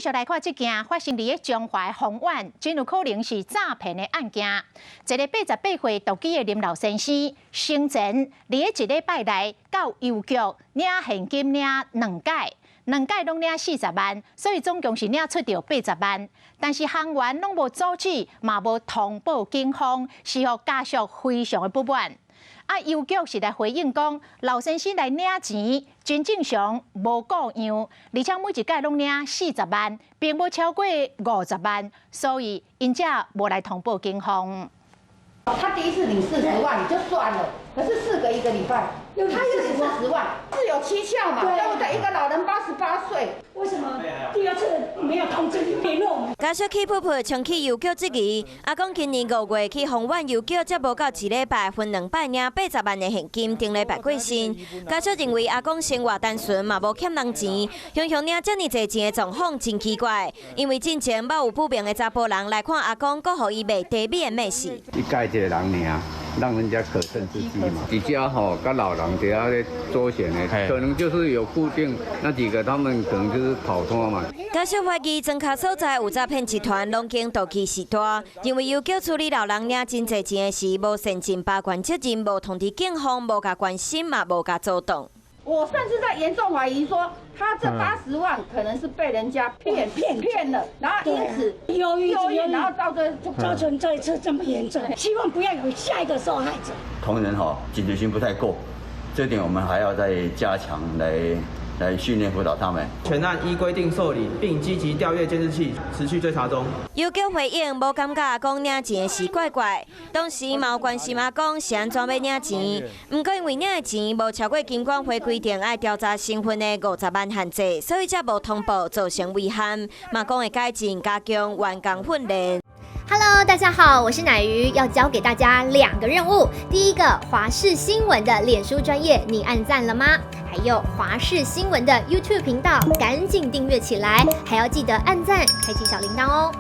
续来看这件发生伫中华的丰苑，真有可能是诈骗的案件。一个88岁独居的林老先生，生前伫一礼拜内到邮局领现金领2届。2届拢领40万，所以总共是领出着80万。但是行员拢无阻止，嘛无通报警方，使互家属非常的不满。邮局是来回应讲，老先生来领钱真正常，无故样，而且每一届拢领40万，并无超过50万，所以因才无来通报警方。他第一次领40万就算了，可是4个1个礼拜，他又领40万，自有蹊跷嘛，对不对？一个老人88岁，为什么第二次没有通知联络？家属去婆冲去邮局质疑，阿公今年5月去丰苑邮局，才无到1礼拜，分2摆领80万的现金，顶礼拜过身。家属认为阿公生活单纯，嘛无欠人钱，雄雄领这么侪钱的状况真奇怪。因为之前捌有不明的查甫人来看阿公，搁予伊卖茶米的美食。一个人尔，让人家可乘之机嘛。几家吼，跟老人底下咧周旋的，可能就是有固定那几个，他们可能就是跑脱嘛。家属怀疑庄卡所在有诈骗集团拢经投机时代，因为邮局处理老人领真侪钱的时，无善尽把关责任，无通知警方，无甲关心嘛，无甲阻挡。我甚至在严重怀疑说，他这80万可能是被人家骗了，然后因此忧郁，然后造成这一次这么严重。希望不要有下一个受害者。同仁警觉性不太够，这点我们还要再加强来训练辅导他们。全案依规定受理，并积极调阅监视器，持续追查中。邮局回应无感觉阿公领钱的事怪怪，当时嘛有关心阿公是安怎要领钱，不过因为领的钱无超过金管会规定爱调查身份的50万限制，所以才无通报，造成危险。嘛讲会改进加强员工训练。Hello， 大家好，我是乃瑜，要教给大家2个任务。第一个，华视新闻的脸书专页，你按赞了吗？还有华视新闻的 YouTube 频道，赶紧订阅起来，还要记得按赞，开启小铃铛哦。